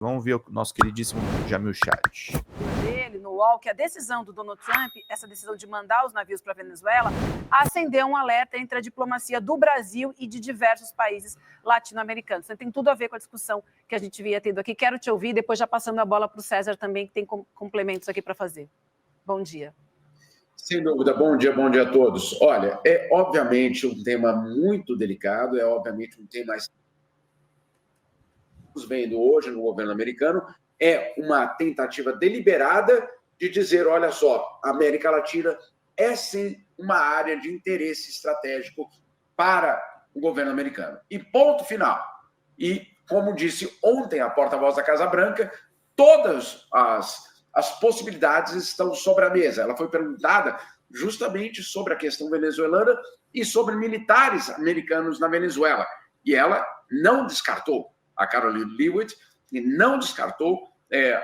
Vamos ver o nosso queridíssimo Jamil Charles. Dele, no UOL, que a decisão do Donald Trump, essa decisão de mandar os navios para a Venezuela, acendeu um alerta entre a diplomacia do Brasil e de diversos países latino-americanos. Então, tem tudo a ver com a discussão que a gente vinha tendo aqui. Quero te ouvir, depois já passando a bola para o César também, que tem complementos aqui para fazer. Bom dia. Sem dúvida, bom dia a todos. Olha, é obviamente um tema muito delicado, é obviamente um tema vendo hoje no governo americano é uma tentativa deliberada de dizer, olha só, a América Latina é sim uma área de interesse estratégico para o governo americano. E ponto final. E, como disse ontem a porta-voz da Casa Branca, todas as possibilidades estão sobre a mesa. Ela foi perguntada justamente sobre a questão venezuelana e sobre militares americanos na Venezuela. E ela não descartou, a Caroline Leavitt, e não descartou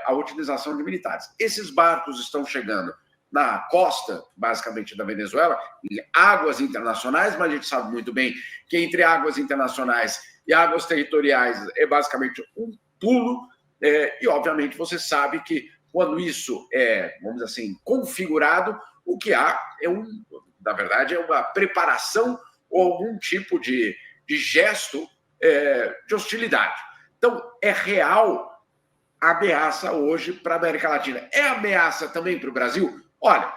a utilização de militares. Esses barcos estão chegando na costa, basicamente, da Venezuela, em águas internacionais, mas a gente sabe muito bem que entre águas internacionais e águas territoriais é basicamente um pulo, e, obviamente, você sabe que quando isso é, vamos dizer assim, configurado, o que há na verdade, é uma preparação ou algum tipo de gesto de hostilidade. Então, é real a ameaça hoje para a América Latina. É ameaça também para o Brasil? Olha,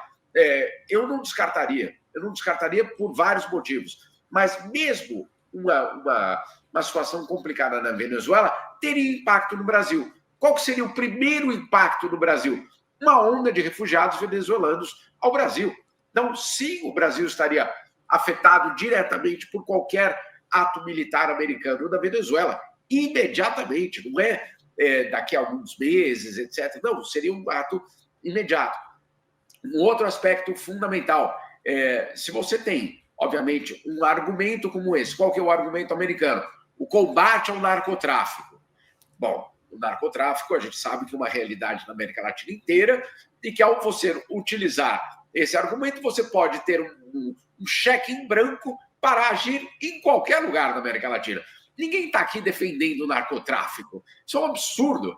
eu não descartaria por vários motivos, mas mesmo uma situação complicada na Venezuela teria impacto no Brasil. Qual que seria o primeiro impacto no Brasil? Uma onda de refugiados venezuelanos ao Brasil. Então, sim, o Brasil estaria afetado diretamente por qualquer ato militar americano na Venezuela, imediatamente, não é daqui a alguns meses, etc. Não, seria um ato imediato. Um outro aspecto fundamental, se você tem, obviamente, um argumento como esse, qual que é o argumento americano? O combate ao narcotráfico. Bom, o narcotráfico, a gente sabe que é uma realidade na América Latina inteira e que, ao você utilizar esse argumento, você pode ter um cheque em branco para agir em qualquer lugar da América Latina. Ninguém está aqui defendendo o narcotráfico. Isso é um absurdo.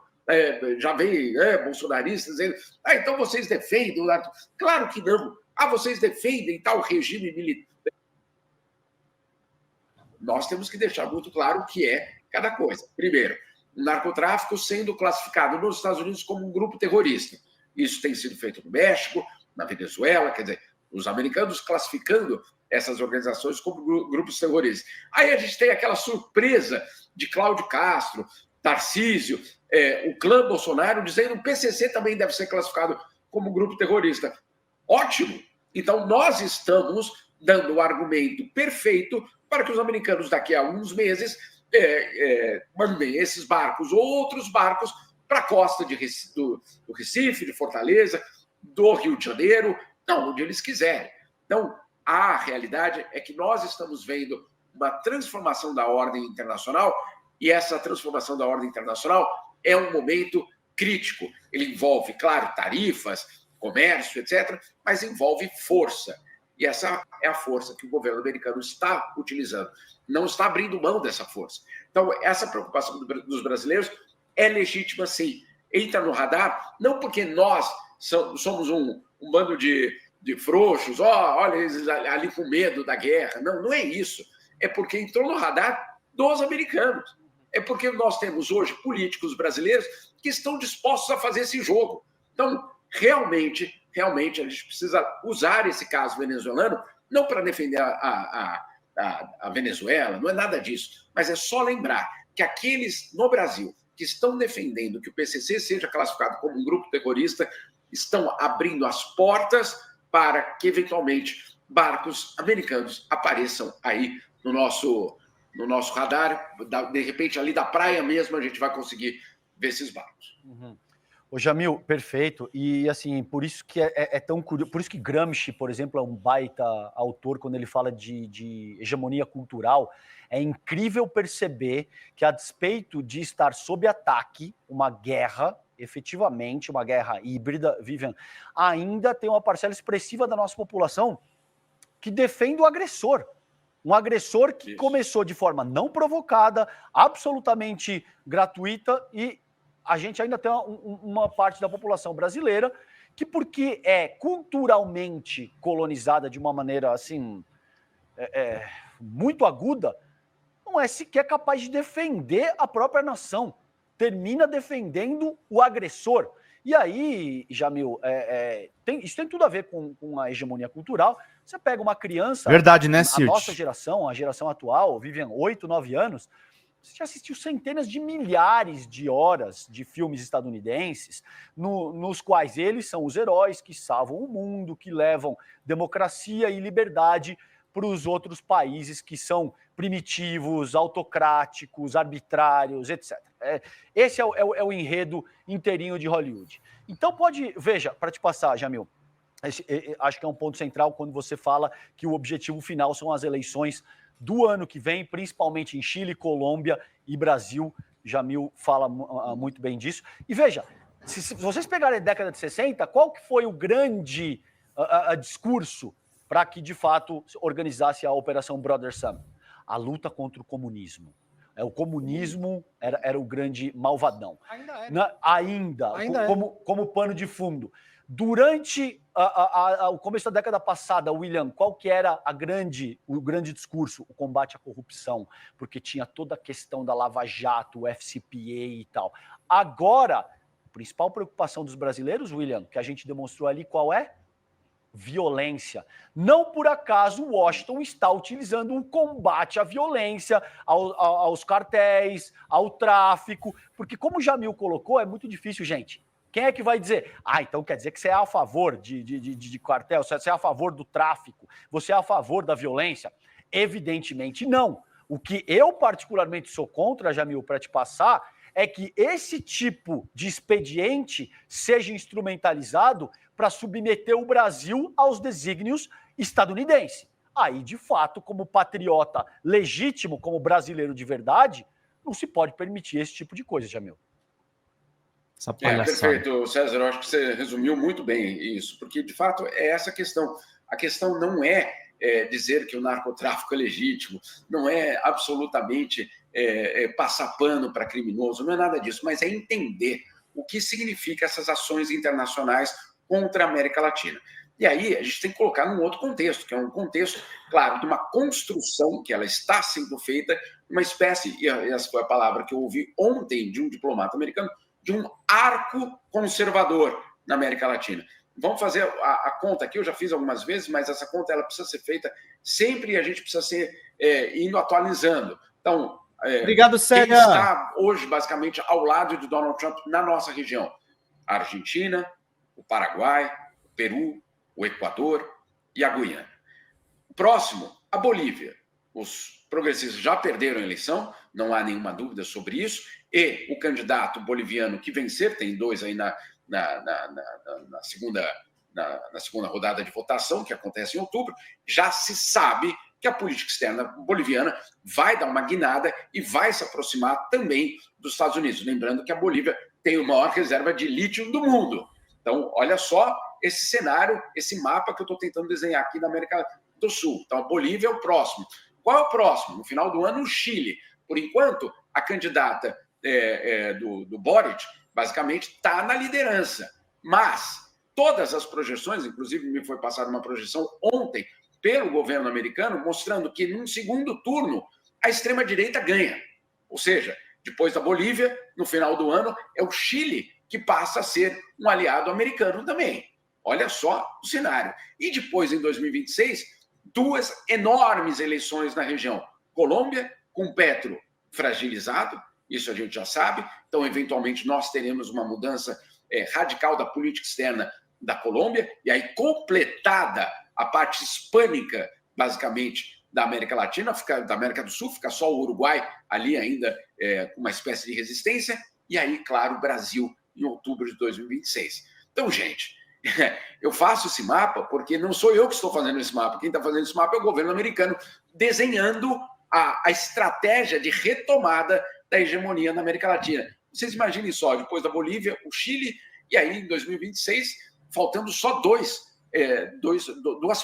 Já vem bolsonaristas dizendo, então vocês defendem o narcotráfico. Claro que não. Vocês defendem tal regime militar. Nós temos que deixar muito claro o que é cada coisa. Primeiro, o narcotráfico sendo classificado nos Estados Unidos como um grupo terrorista. Isso tem sido feito no México, na Venezuela, quer dizer, os americanos classificando essas organizações como grupos terroristas. Aí a gente tem aquela surpresa de Cláudio Castro, Tarcísio, o clã Bolsonaro, dizendo que o PCC também deve ser classificado como grupo terrorista. Ótimo! Então, nós estamos dando o argumento perfeito para que os americanos, daqui a alguns meses, mandem esses barcos ou outros barcos para a costa do Recife, de Fortaleza, do Rio de Janeiro, onde eles quiserem. Então, a realidade é que nós estamos vendo uma transformação da ordem internacional e essa transformação da ordem internacional é um momento crítico. Ele envolve, claro, tarifas, comércio, etc., mas envolve força. E essa é a força que o governo americano está utilizando. Não está abrindo mão dessa força. Então, essa preocupação dos brasileiros é legítima, sim. Entra no radar, não porque nós somos um bando de frouxos, olha eles ali com medo da guerra. Não, não é isso. É porque entrou no radar dos americanos. É porque nós temos hoje políticos brasileiros que estão dispostos a fazer esse jogo. Então, realmente, a gente precisa usar esse caso venezuelano, não para defender a Venezuela, não é nada disso, mas é só lembrar que aqueles no Brasil que estão defendendo que o PCC seja classificado como um grupo terrorista estão abrindo as portas para que, eventualmente, barcos americanos apareçam aí no nosso radar. De repente, ali da praia mesmo, a gente vai conseguir ver esses barcos. Uhum. Ô, Jamil, perfeito. E, assim, por isso que é tão curioso, por isso que Gramsci, por exemplo, é um baita autor quando ele fala de hegemonia cultural. É incrível perceber que, a despeito de estar sob ataque, uma guerra, efetivamente, uma guerra híbrida, Vivian, ainda tem uma parcela expressiva da nossa população que defende o agressor. Um agressor que começou de forma não provocada, absolutamente gratuita e a gente ainda tem uma parte da população brasileira que, porque é culturalmente colonizada de uma maneira assim muito aguda, não é sequer capaz de defender a própria nação. Termina defendendo o agressor. E aí, Jamil, isso tem tudo a ver com a hegemonia cultural. Você pega uma criança... Verdade, né, A Cirt? nossa geração, a geração atual, Vivian, 8, 9 anos, você já assistiu centenas de milhares de horas de filmes estadunidenses, nos quais eles são os heróis que salvam o mundo, que levam democracia e liberdade para os outros países que são primitivos, autocráticos, arbitrários, etc. Esse é o enredo inteirinho de Hollywood. Então veja, para te passar, Jamil, acho que é um ponto central quando você fala que o objetivo final são as eleições do ano que vem, principalmente em Chile, Colômbia e Brasil. Jamil fala muito bem disso. E veja, se vocês pegarem a década de 60, qual que foi o grande discurso para que, de fato, organizasse a Operação Brother Sun? A luta contra o comunismo. O comunismo era o grande malvadão. Ainda é. Como pano de fundo. Durante o começo da década passada, William, qual que era o grande discurso? O combate à corrupção, porque tinha toda a questão da Lava Jato, o FCPA e tal. Agora, a principal preocupação dos brasileiros, William, que a gente demonstrou ali, qual é? Violência. Não por acaso Washington está utilizando um combate à violência, aos cartéis, ao tráfico, porque como o Jamil colocou, é muito difícil, gente. Quem é que vai dizer, então quer dizer que você é a favor de cartel, você é a favor do tráfico, você é a favor da violência? Evidentemente não. O que eu particularmente sou contra, Jamil, para te passar, é que esse tipo de expediente seja instrumentalizado para submeter o Brasil aos desígnios estadunidenses. Aí, de fato, como patriota legítimo, como brasileiro de verdade, não se pode permitir esse tipo de coisa, Jamil. Perfeito, César. Eu acho que você resumiu muito bem isso, porque, de fato, é essa a questão. A questão não é dizer que o narcotráfico é legítimo, não é absolutamente passar pano para criminoso, não é nada disso, mas é entender o que significa essas ações internacionais contra a América Latina. E aí a gente tem que colocar num outro contexto, que é um contexto, claro, de uma construção que ela está sendo feita, uma espécie, e essa foi a palavra que eu ouvi ontem de um diplomata americano, de um arco conservador na América Latina. Vamos fazer a conta aqui, eu já fiz algumas vezes, mas essa conta ela precisa ser feita sempre e a gente precisa ser indo atualizando. Então, obrigado, Célia. Quem está hoje, basicamente, ao lado de Donald Trump na nossa região? A Argentina, o Paraguai, o Peru, o Equador e a Guiana. Próximo, a Bolívia. Os progressistas já perderam a eleição, não há nenhuma dúvida sobre isso, e o candidato boliviano que vencer, tem 2 aí na segunda rodada de votação, que acontece em outubro, já se sabe que a política externa boliviana vai dar uma guinada e vai se aproximar também dos Estados Unidos. Lembrando que a Bolívia tem a maior reserva de lítio do mundo. Então, olha só esse cenário, esse mapa que eu estou tentando desenhar aqui na América do Sul. Então, a Bolívia é o próximo. Qual é o próximo? No final do ano, o Chile. Por enquanto, a candidata do Boric, basicamente, está na liderança. Mas todas as projeções, inclusive me foi passada uma projeção ontem pelo governo americano, mostrando que, num segundo turno, a extrema-direita ganha. Ou seja, depois da Bolívia, no final do ano, é o Chile que passa a ser um aliado americano também. Olha só o cenário. E depois, em 2026, 2 enormes eleições na região. Colômbia, com Petro fragilizado, isso a gente já sabe. Então, eventualmente, nós teremos uma mudança radical da política externa da Colômbia, e aí completada a parte hispânica, basicamente, da América Latina, da América do Sul, fica só o Uruguai ali ainda com uma espécie de resistência, e aí, claro, o Brasil em outubro de 2026. Então, gente, eu faço esse mapa porque não sou eu que estou fazendo esse mapa. Quem está fazendo esse mapa é o governo americano, desenhando a estratégia de retomada da hegemonia na América Latina. Vocês imaginem só, depois da Bolívia, o Chile, e aí em 2026, faltando só duas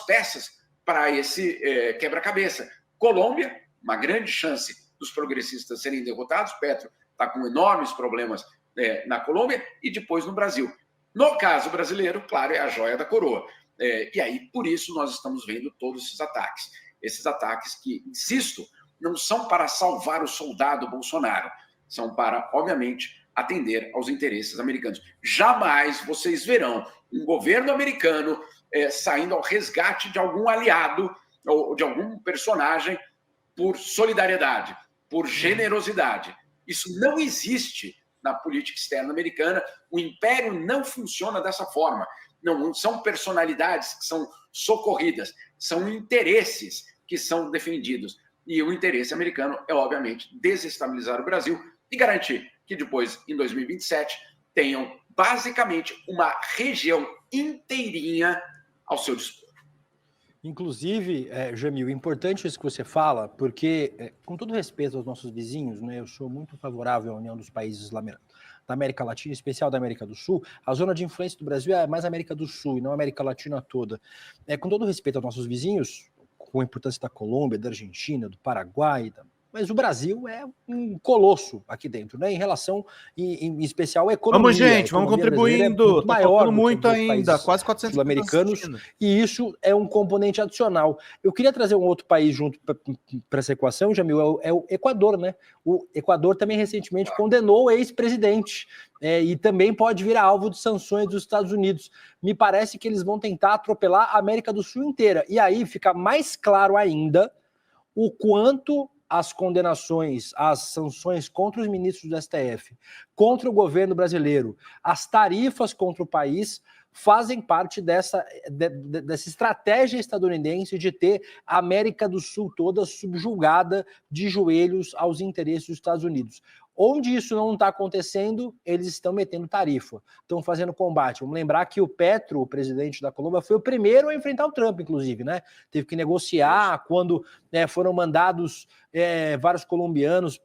peças para esse quebra-cabeça. Colômbia, uma grande chance dos progressistas serem derrotados. Petro está com enormes problemas na Colômbia e depois no Brasil. No caso brasileiro, claro, é a joia da coroa. E aí, por isso, nós estamos vendo todos esses ataques. Esses ataques que, insisto, não são para salvar o soldado Bolsonaro, são para, obviamente, atender aos interesses americanos. Jamais vocês verão um governo americano saindo ao resgate de algum aliado ou de algum personagem por solidariedade, por generosidade. Isso não existe na política externa americana. O império não funciona dessa forma. Não são personalidades que são socorridas, são interesses que são defendidos. E o interesse americano é, obviamente, desestabilizar o Brasil e garantir que depois, em 2027, tenham basicamente uma região inteirinha ao seu dispor. Inclusive, Jamil, importante isso que você fala, porque, com todo respeito aos nossos vizinhos, né, eu sou muito favorável à união dos países da América Latina, em especial da América do Sul. A zona de influência do Brasil é mais América do Sul e não a América Latina toda. Com todo respeito aos nossos vizinhos, com a importância da Colômbia, da Argentina, do Paraguai, mas o Brasil é um colosso aqui dentro, né? Em relação, em especial, à economia. Vamos, gente, vamos contribuindo. Tá faltando muito ainda, quase 400 sul-americanos, e isso é um componente adicional. Eu queria trazer um outro país junto para essa equação, Jamil, é o Equador, né? O Equador também recentemente condenou o ex-presidente e também pode virar alvo de sanções dos Estados Unidos. Me parece que eles vão tentar atropelar a América do Sul inteira. E aí fica mais claro ainda o quanto as condenações, as sanções contra os ministros do STF, contra o governo brasileiro, as tarifas contra o país fazem parte dessa estratégia estadunidense de ter a América do Sul toda subjugada de joelhos aos interesses dos Estados Unidos. Onde isso não está acontecendo, eles estão metendo tarifa, estão fazendo combate. Vamos lembrar que o Petro, o presidente da Colômbia, foi o primeiro a enfrentar o Trump, inclusive, né? Teve que negociar quando foram mandados vários colombianos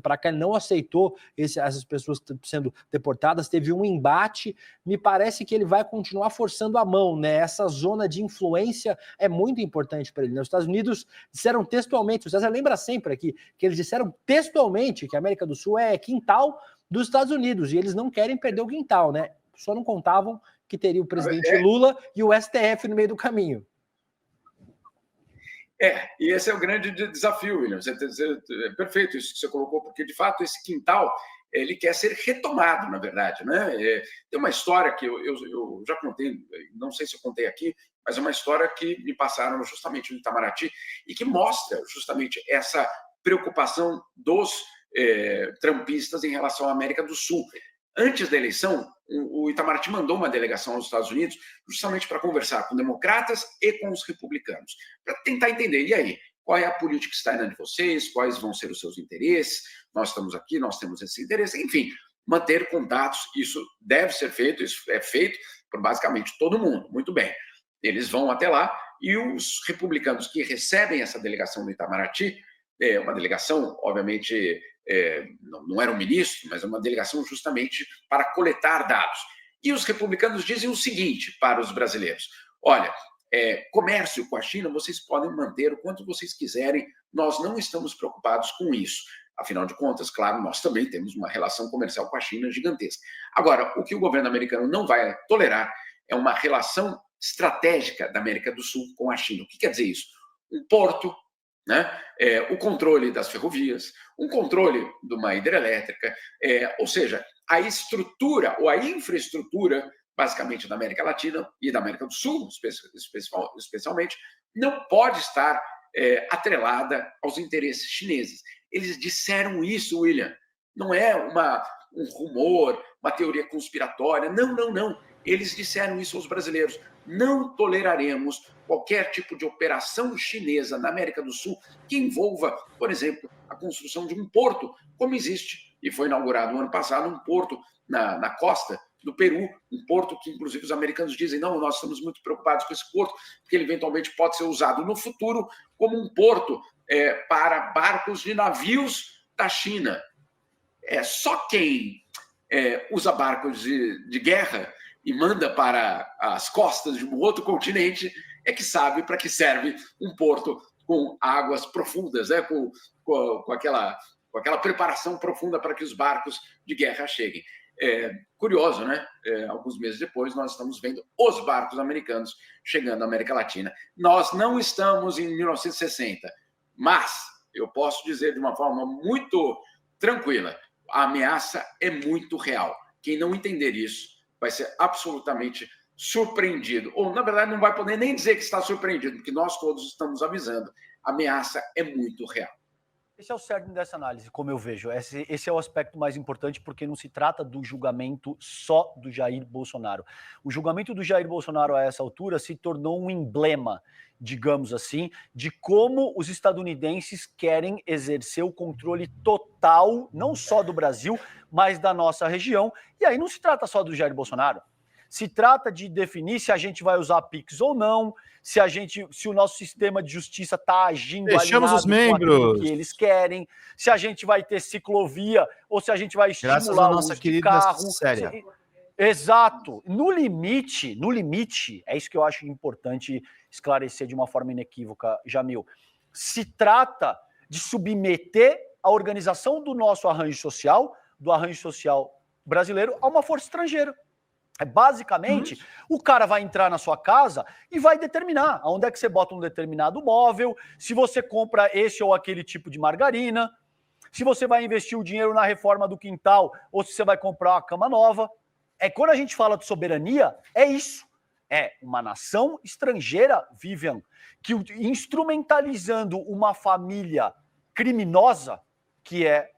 para cá, ele não aceitou essas pessoas sendo deportadas, teve um embate. Me parece que ele vai continuar forçando a mão, né? Essa zona de influência é muito importante para ele, né? Os Estados Unidos disseram textualmente, o César lembra sempre aqui, que eles disseram textualmente que a América do Sul é quintal dos Estados Unidos, e eles não querem perder o quintal, né? Só não contavam que teria o presidente Lula e o STF no meio do caminho. E esse é o grande desafio, William. É perfeito isso que você colocou, porque, de fato, esse quintal ele quer ser retomado, na verdade, né? Tem uma história que eu já contei, não sei se eu contei aqui, mas é uma história que me passaram justamente no Itamaraty e que mostra justamente essa preocupação dos trumpistas em relação à América do Sul. Antes da eleição, o Itamaraty mandou uma delegação aos Estados Unidos justamente para conversar com democratas e com os republicanos, para tentar entender, e aí, qual é a política externa de vocês, quais vão ser os seus interesses, nós estamos aqui, nós temos esse interesse, enfim, manter contatos, isso deve ser feito, isso é feito por basicamente todo mundo, muito bem. Eles vão até lá e os republicanos que recebem essa delegação do Itamaraty, uma delegação, obviamente, não era um ministro, mas uma delegação justamente para coletar dados. E os republicanos dizem o seguinte para os brasileiros: olha, comércio com a China vocês podem manter o quanto vocês quiserem, nós não estamos preocupados com isso. Afinal de contas, claro, nós também temos uma relação comercial com a China gigantesca. Agora, o que o governo americano não vai tolerar é uma relação estratégica da América do Sul com a China. O que quer dizer isso? Um porto, né? O controle das ferrovias, um controle de uma hidrelétrica, ou seja, a estrutura ou a infraestrutura, basicamente da América Latina e da América do Sul, especialmente, não pode estar atrelada aos interesses chineses. Eles disseram isso, William. Não é um rumor, uma teoria conspiratória. Não. Eles disseram isso aos brasileiros. Não toleraremos qualquer tipo de operação chinesa na América do Sul que envolva, por exemplo, a construção de um porto, como existe, e foi inaugurado no ano passado, um porto na costa do Peru, um porto que, inclusive, os americanos dizem, não, nós estamos muito preocupados com esse porto, porque ele eventualmente pode ser usado no futuro como um porto para barcos de navios da China. Só quem usa barcos de guerra e manda para as costas de um outro continente é que sabe para que serve um porto com águas profundas, né? com aquela preparação profunda para que os barcos de guerra cheguem. Curioso, né? Alguns meses depois, nós estamos vendo os barcos americanos chegando à América Latina. Nós não estamos em 1960, mas eu posso dizer de uma forma muito tranquila, a ameaça é muito real. Quem não entender isso vai ser absolutamente surpreendido. Ou, na verdade, não vai poder nem dizer que está surpreendido, porque nós todos estamos avisando. A ameaça é muito real. Esse é o cerne dessa análise, como eu vejo. Esse é o aspecto mais importante, porque não se trata do julgamento só do Jair Bolsonaro. O julgamento do Jair Bolsonaro a essa altura se tornou um emblema, digamos assim, de como os estadunidenses querem exercer o controle total, não só do Brasil, mas da nossa região. E aí não se trata só do Jair Bolsonaro. Se trata de definir se a gente vai usar Pix ou não, se o nosso sistema de justiça está agindo Fechamos os membros com aquilo que eles querem, se a gente vai ter ciclovia ou se a gente vai estimular o uso de carro. Séria. Exato. No limite, é isso que eu acho importante esclarecer de uma forma inequívoca, Jamil. Se trata de submeter a organização do nosso arranjo social, do arranjo social brasileiro, a uma força estrangeira. Basicamente, o cara vai entrar na sua casa e vai determinar aonde é que você bota um determinado móvel, se você compra esse ou aquele tipo de margarina, se você vai investir o dinheiro na reforma do quintal ou se você vai comprar uma cama nova. Quando a gente fala de soberania, é isso. É uma nação estrangeira, Vivian, que instrumentalizando uma família criminosa, que é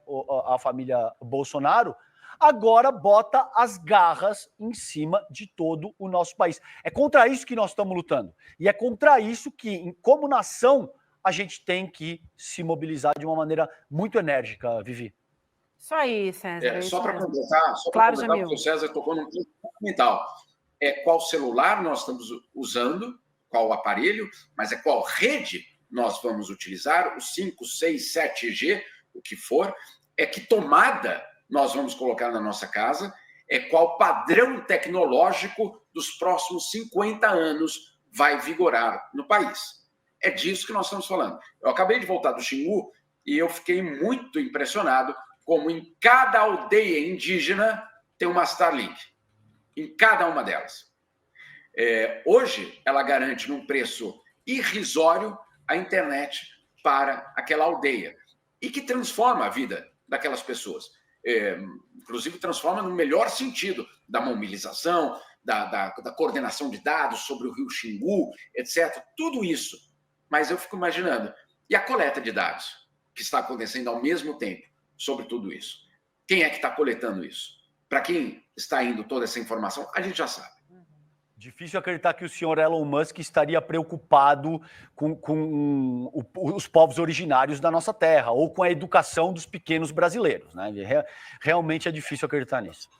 a família Bolsonaro, agora bota as garras em cima de todo o nosso país. É contra isso que nós estamos lutando. E é contra isso que, como nação, a gente tem que se mobilizar de uma maneira muito enérgica, Vivi. Isso aí, César. Só para completar, porque o César tocou num ponto fundamental. Qual celular nós estamos usando, qual aparelho, mas qual rede nós vamos utilizar, o 5, 6, 7G, o que for, que tomada nós vamos colocar na nossa casa, qual padrão tecnológico dos próximos 50 anos vai vigorar no país. É disso que nós estamos falando. Eu acabei de voltar do Xingu e eu fiquei muito impressionado como em cada aldeia indígena tem uma Starlink. Em cada uma delas. Hoje, ela garante num preço irrisório a internet para aquela aldeia e que transforma a vida daquelas pessoas. Inclusive, transforma no melhor sentido da mobilização, da coordenação de dados sobre o rio Xingu, etc. Tudo isso. Mas eu fico imaginando, e a coleta de dados que está acontecendo ao mesmo tempo sobre tudo isso? Quem é que está coletando isso? Para quem está indo toda essa informação, a gente já sabe. Difícil acreditar que o senhor Elon Musk estaria preocupado com os povos originários da nossa terra ou com a educação dos pequenos brasileiros, né? Realmente é difícil acreditar nisso.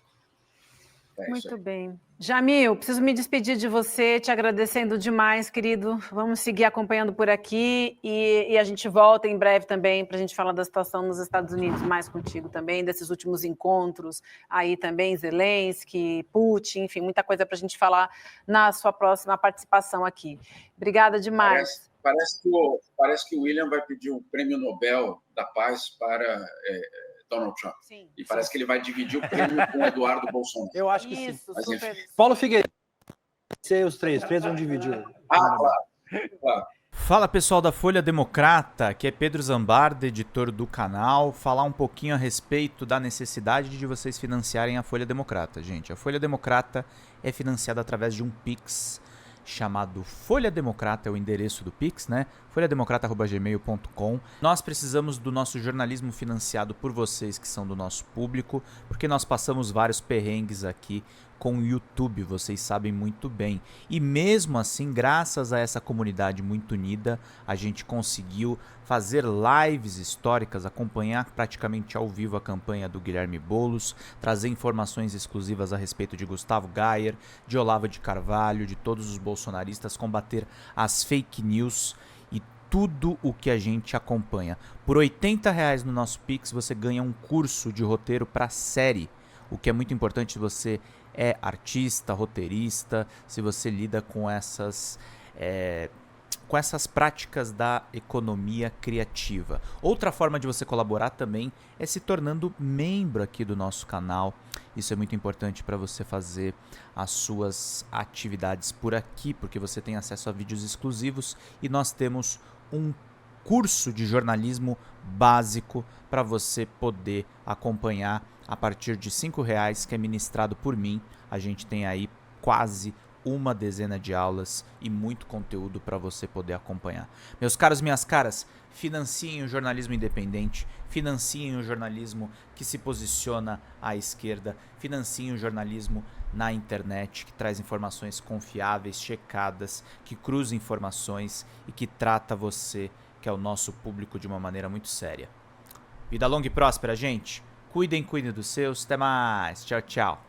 Muito bem. Jamil, preciso me despedir de você, te agradecendo demais, querido. Vamos seguir acompanhando por aqui e a gente volta em breve também para a gente falar da situação nos Estados Unidos, mais contigo também, desses últimos encontros aí também, Zelensky, Putin, enfim, muita coisa para a gente falar na sua próxima participação aqui. Obrigada demais. Parece que o William vai pedir o Prêmio Nobel da Paz para Donald Trump. Sim, e parece que ele vai dividir o prêmio com o Eduardo Bolsonaro. Eu acho que isso, sim. super. Paulo Figueiredo. Os três vão dividir. Claro. Fala, pessoal da Folha Democrata, aqui é Pedro Zambarda, editor do canal, falar um pouquinho a respeito da necessidade de vocês financiarem a Folha Democrata. Gente, a Folha Democrata é financiada através de um Pix chamado Folha Democrata, é o endereço do Pix, né? folhademocrata@gmail.com. Nós precisamos do nosso jornalismo financiado por vocês que são do nosso público, porque nós passamos vários perrengues aqui com o YouTube, vocês sabem muito bem. E mesmo assim, graças a essa comunidade muito unida, a gente conseguiu fazer lives históricas, acompanhar praticamente ao vivo a campanha do Guilherme Boulos, trazer informações exclusivas a respeito de Gustavo Gayer, de Olavo de Carvalho, de todos os bolsonaristas, combater as fake news e tudo o que a gente acompanha. Por R$80 no nosso Pix, você ganha um curso de roteiro para série, o que é muito importante se você é artista, roteirista, se você lida com essas com essas práticas da economia criativa. Outra forma de você colaborar também é se tornando membro aqui do nosso canal. Isso é muito importante para você fazer as suas atividades por aqui, porque você tem acesso a vídeos exclusivos e nós temos um curso de jornalismo básico para você poder acompanhar a partir de R$5, que é ministrado por mim. A gente tem aí quase uma dezena de aulas e muito conteúdo para você poder acompanhar. Meus caros, minhas caras, financiem o jornalismo independente, financiem o jornalismo que se posiciona à esquerda, financiem o jornalismo na internet, que traz informações confiáveis, checadas, que cruza informações e que trata você, que é o nosso público, de uma maneira muito séria. Vida longa e próspera, gente. Cuidem dos seus. Até mais. Tchau, tchau.